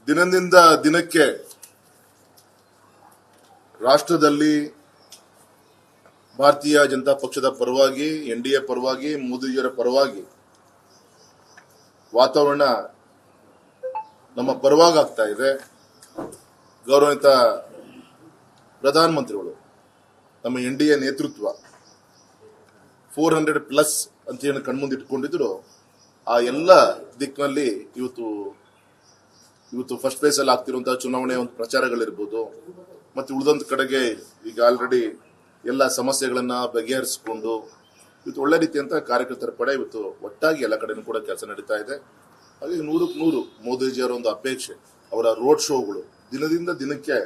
ದಿನದಿಂದ ದಿನಕ್ಕೆ ರಾಷ್ಟ್ರದಲ್ಲಿ ಭಾರತೀಯ ಜನತಾ ಪಕ್ಷದ ಪರವಾಗಿ, ಎನ್ಡಿಎ ಪರವಾಗಿ, ಮೋದಿಜಿಯವರ ಪರವಾಗಿ ವಾತಾವರಣ ನಮ್ಮ ಪರವಾಗಿ ಆಗ್ತಾ ಇದೆ. ಗೌರವಿತ ಪ್ರಧಾನಮಂತ್ರಿಗಳು, ನಮ್ಮ ಎನ್ಡಿಎ ನೇತೃತ್ವ 400+ ಅಂತ ಏನು ಕಣ್ಮುಂದಿಟ್ಕೊಂಡಿದ್ರು, ಆ ಎಲ್ಲ ದಿಕ್ಕಿನಲ್ಲಿ ಇವತ್ತು ಫಸ್ಟ್ ಪ್ಲೇಸ್ ಅಲ್ಲಿ ಆಗ್ತಿರುವಂತಹ ಚುನಾವಣೆ ಒಂದು ಪ್ರಚಾರಗಳಿರ್ಬೋದು, ಮತ್ತೆ ಉಳಿದಂತ ಕಡೆಗೆ ಈಗ ಆಲ್ರೆಡಿ ಎಲ್ಲ ಸಮಸ್ಯೆಗಳನ್ನ ಬಗೆಹರಿಸಿಕೊಂಡು ಇವತ್ತು ಒಳ್ಳೆ ರೀತಿಯಂತ ಕಾರ್ಯಕರ್ತರ ಪಡೆ ಇವತ್ತು ಒಟ್ಟಾಗಿ ಎಲ್ಲ ಕಡೆನೂ ಕೂಡ ಕೆಲಸ ನಡೀತಾ ಇದೆ. ಹಾಗೆ 100% ಮೋದಿಜಿಯವರ ಒಂದು ಅಪೇಕ್ಷೆ, ಅವರ ರೋಡ್ ಶೋಗಳು ದಿನದಿಂದ ದಿನಕ್ಕೆ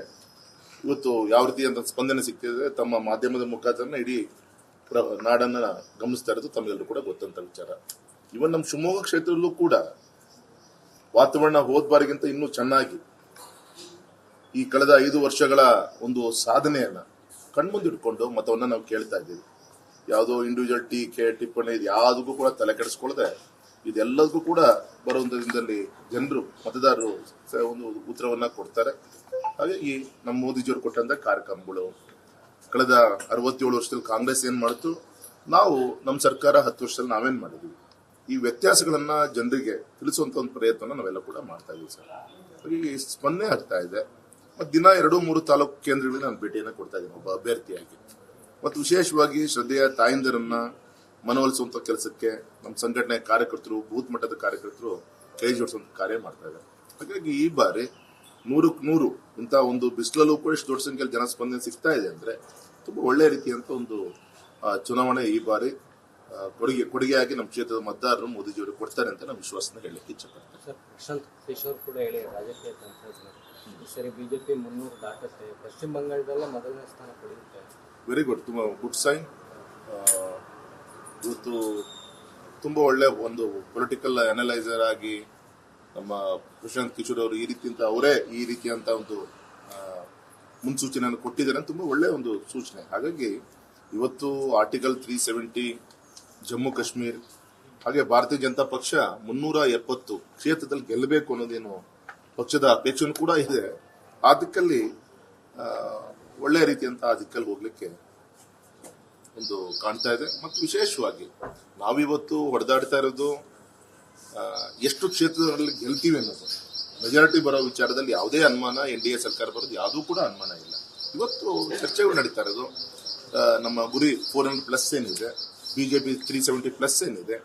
ಇವತ್ತು ಯಾವ ರೀತಿಯಂತ ಸ್ಪಂದನೆ ಸಿಗ್ತಿದೆ, ತಮ್ಮ ಮಾಧ್ಯಮದ ಮುಖಾಂತರ ಇಡೀ ನಾಡನ್ನ ಗಮನಿಸ್ತಾ ಇರೋದು ತಮಗೆಲ್ಲರೂ ಕೂಡ ಗೊತ್ತಂತ ವಿಚಾರ. ಇವನ್ ನಮ್ಮ ಶಿವಮೊಗ್ಗ ಕ್ಷೇತ್ರದಲ್ಲೂ ಕೂಡ ವಾತಾವರಣ ಹೋದ ಬಾರಿಗಿಂತ ಇನ್ನೂ ಚೆನ್ನಾಗಿ ಈ ಕಳೆದ 5 ವರ್ಷಗಳ ಒಂದು ಸಾಧನೆಯನ್ನ ಕಣ್ಮುಂದಿಟ್ಕೊಂಡು ಮತವನ್ನ ನಾವು ಕೇಳ್ತಾ ಇದ್ದೀವಿ. ಯಾವುದೋ ಇಂಡಿವಿಜುವಲ್ ಟೀಕೆ ಟಿಪ್ಪಣಿ ಇದು ಯಾವುದಕ್ಕೂ ಕೂಡ ತಲೆ ಕೆಡಿಸ್ಕೊಳ್ಳದೆ ಇದೆಲ್ಲದಕ್ಕೂ ಕೂಡ ಬರುವಂತ ದಿನದಲ್ಲಿ ಜನರು ಮತದಾರರು ಒಂದು ಉತ್ತರವನ್ನ ಕೊಡ್ತಾರೆ. ಹಾಗಾಗಿ ನಮ್ಮ ಮೋದಿಜಿಯವರು ಕೊಟ್ಟಂತ ಕಾರ್ಯಕ್ರಮಗಳು ಕಳೆದ 67 ವರ್ಷದಲ್ಲಿ ಕಾಂಗ್ರೆಸ್ ಏನ್ ಮಾಡಿತು, ನಾವು ನಮ್ಮ ಸರ್ಕಾರ 10 ವರ್ಷದಲ್ಲಿ ನಾವೇನ್ ಮಾಡಿದ್ವಿ, ಈ ವ್ಯತ್ಯಾಸಗಳನ್ನ ಜನರಿಗೆ ತಿಳಿಸುವಂತ ಒಂದು ಪ್ರಯತ್ನ ನಾವೆಲ್ಲ ಕೂಡ ಮಾಡ್ತಾ ಇದೀವಿ ಸರ್. ಹಾಗಾಗಿ ಸ್ಪಂದನೆ ಆಗ್ತಾ ಇದೆ. ಮತ್ತು ದಿನ 2-3 ತಾಲೂಕು ಕೇಂದ್ರಗಳಲ್ಲಿ ನಾನು ಭೇಟಿಯನ್ನ ಕೊಡ್ತಾ ಇದ್ದೀನಿ ಒಬ್ಬ ಅಭ್ಯರ್ಥಿಯಾಗಿ. ಮತ್ತು ವಿಶೇಷವಾಗಿ ಶ್ರದ್ಧೆಯ ತಾಯಂದಿರನ್ನ ಮನವೊಲಿಸುವಂತ ಕೆಲಸಕ್ಕೆ ನಮ್ಮ ಸಂಘಟನೆ ಕಾರ್ಯಕರ್ತರು, ಬೂತ್ ಮಟ್ಟದ ಕಾರ್ಯಕರ್ತರು ಕೈ ಜೋಡಿಸುವಂತ ಕಾರ್ಯ ಮಾಡ್ತಾ ಇದ್ದಾರೆ. ಹಾಗಾಗಿ ಈ ಬಾರಿ 100ಕ್ಕೆ 100 ಇಂಥ ಒಂದು ಬಿಸಿಲಲ್ಲೂ ಕೂಡ ಇಷ್ಟು ದೊಡ್ಡ ಸಂಖ್ಯೆಯಲ್ಲಿ ಜನ ಸ್ಪಂದನೆ ಸಿಗ್ತಾ ಇದೆ ಅಂದ್ರೆ ತುಂಬಾ ಒಳ್ಳೆ ರೀತಿಯಂತ ಒಂದು ಚುನಾವಣೆ ಈ ಬಾರಿ ಕೊಡುಗೆಯಾಗಿ ನಮ್ಮ ಕ್ಷೇತ್ರದ ಮತದಾರರು ಮೋದಿಜಿಯವರು ಕೊಡ್ತಾರೆ ಅಂತ ನಾನು ವಿಶ್ವಾಸನ ಹೇಳಲಿಕ್ಕೆ ಇಚ್ಛೆಪಡ್ತೇನೆ. ಸರ್, ಪ್ರಶಾಂತ್ ಕಿಶೋರ್ ಕೂಡ ಹೇಳಿ ರಾಜಕೀಯ ತಂತ್ರಜ್ಞರು ಈ ಸರಿ ಬಿಜೆಪಿ 300 ದಾಟುತ್ತೆ, ಪಶ್ಚಿಮ ಬಂಗಾಳದಲ್ಲ ಮೊದಲನೇ ಸ್ಥಾನ ಪಡೆಯುತ್ತೆ. ವೆರಿ ಗುಡ್, ತುಂಬಾ ಗುಡ್ ಸೈನ್. ಇವತ್ತು ತುಂಬಾ ಒಳ್ಳೆ ಒಂದು ಪೊಲಿಟಿಕಲ್ ಅನಲೈಸರ್ ಆಗಿ ನಮ್ಮ ಪ್ರಶಾಂತ್ ಕಿಶೋರ್ ಅವರು ಅವರೇ ಈ ರೀತಿಯಂತ ಒಂದು ಮುನ್ಸೂಚನೆಯನ್ನು ಕೊಟ್ಟಿದ್ದಾರೆ. ತುಂಬಾ ಒಳ್ಳೆ ಒಂದು ಸೂಚನೆ. ಹಾಗಾಗಿ ಇವತ್ತು ಆರ್ಟಿಕಲ್ 370 ಜಮ್ಮು ಕಾಶ್ಮೀರ್ ಹಾಗೆ ಭಾರತೀಯ ಜನತಾ ಪಕ್ಷ 370 ಕ್ಷೇತ್ರದಲ್ಲಿ ಗೆಲ್ಲಬೇಕು ಅನ್ನೋದೇನು ಪಕ್ಷದ ಅಪೇಕ್ಷೆನೂ ಕೂಡ ಇದೆ. ಆ ದಿಕ್ಕಲ್ಲಿ ಒಳ್ಳೆ ರೀತಿಯಂತ ಆ ದಿಕ್ಕಲ್ಲಿ ಹೋಗ್ಲಿಕ್ಕೆ ಒಂದು ಕಾಣ್ತಾ ಇದೆ. ಮತ್ತು ವಿಶೇಷವಾಗಿ ನಾವಿವತ್ತು ಹೊಡೆದಾಡ್ತಾ ಇರೋದು ಎಷ್ಟು ಕ್ಷೇತ್ರದಲ್ಲಿ ಗೆಲ್ತೀವಿ ಅನ್ನೋದು, ಮೆಜಾರಿಟಿ ಬರೋ ವಿಚಾರದಲ್ಲಿ ಯಾವುದೇ ಅನುಮಾನ, ಎನ್ಡಿಎ ಸರ್ಕಾರ ಬರೋದು ಯಾವುದೂ ಕೂಡ ಅನುಮಾನ ಇಲ್ಲ. ಇವತ್ತು ಚರ್ಚೆಗಳು ನಡೀತಾ ಇರೋದು ನಮ್ಮ ಗುರಿ 400+ ಏನಿದೆ, ಬಿಜೆಪಿ 370+ ಏನಿದೆ,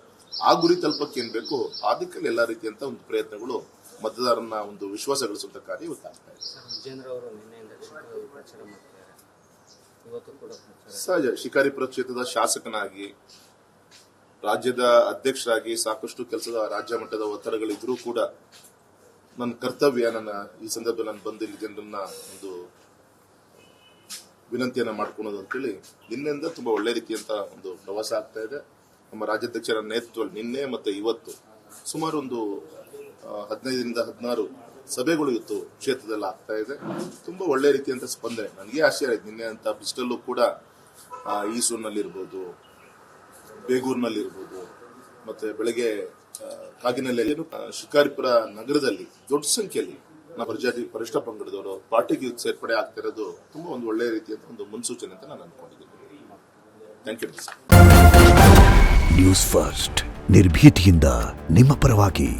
ಆ ಗುರಿ ತಲುಪಕ್ಕೆ ಏನ್ ಬೇಕು ಆ ದಿಕ್ಕಲ್ಲಿ ಎಲ್ಲಾ ರೀತಿಯಂತ ಒಂದು ಪ್ರಯತ್ನಗಳು ಮತದಾರನ ಒಂದು ವಿಶ್ವಾಸ ಗಳಿಸುವಂತ ಕಾರ್ಯ ಇವತ್ತಾಗ್ತಾ ಇದೆ. ಸಹಜ, ಶಿಕಾರಿಪುರ ಕ್ಷೇತ್ರದ ಶಾಸಕನಾಗಿ, ರಾಜ್ಯದ ಅಧ್ಯಕ್ಷರಾಗಿ ಸಾಕಷ್ಟು ಕೆಲಸದ ರಾಜ್ಯ ಮಟ್ಟದ ಒತ್ತಡಗಳಿದ್ರೂ ಕೂಡ ನನ್ನ ಕರ್ತವ್ಯ, ಈ ಸಂದರ್ಭದಲ್ಲಿ ನಾನು ಬಂದು ಇಲ್ಲಿ ಜನರನ್ನ ಒಂದು ವಿನಂತಿಯನ್ನ ಮಾಡ್ಕೊಳ್ಳೋದು ಅಂತೇಳಿ ನಿನ್ನೆಯಿಂದ ತುಂಬಾ ಒಳ್ಳೆ ರೀತಿಯಂತ ಒಂದು ಪ್ರವಾಸ ಆಗ್ತಾ ಇದೆ. ನಮ್ಮ ರಾಜ್ಯಾಧ್ಯಕ್ಷರ ನೇತೃತ್ವದಲ್ಲಿ ನಿನ್ನೆ ಮತ್ತೆ ಇವತ್ತು ಸುಮಾರು ಒಂದು 15-16 ಸಭೆಗಳು ಇವತ್ತು ಕ್ಷೇತ್ರದಲ್ಲಿ ಆಗ್ತಾ ಇದೆ. ತುಂಬಾ ಒಳ್ಳೆ ರೀತಿಯಂತ ಸ್ಪಂದನೆ. ನನಗೆ ಆಶ್ಚರ್ಯ ಆಯ್ತು. ನಿನ್ನೆ ಅಂತ ಬಿಸಿಲಲ್ಲೂ ಕೂಡ ಈಸೂರಿನಲ್ಲಿರ್ಬೋದು, ಬೇಗೂರಿನಲ್ಲಿರ್ಬೋದು, ಮತ್ತೆ ಬೆಳಗ್ಗೆ ಕಾಗಿನಲ್ಲಿ, ಶಿಕಾರಿಪುರ ನಗರದಲ್ಲಿ ದೊಡ್ಡ ಸಂಖ್ಯೆಯಲ್ಲಿ ಪರಿಷ್ಠ ಪಂಗಡದವರು ಪಾರ್ಟಿಗೆ ಸೇರ್ಪಡೆ ಆಗ್ತಿರೋದು ತುಂಬಾ ಒಂದು ಒಳ್ಳೆ ರೀತಿಯಂತ ಒಂದು ಮುನ್ಸೂಚನೆ ಅಂತ ನಾನು ಅನ್ಕೊಂಡಿದ್ದೀನಿ. Thank you. ನ್ಯೂಸ್ ಫಸ್ಟ್, ನಿರ್ಭೀತಿಯಿಂದ ನಿಮ್ಮ ಪರವಾಗಿ.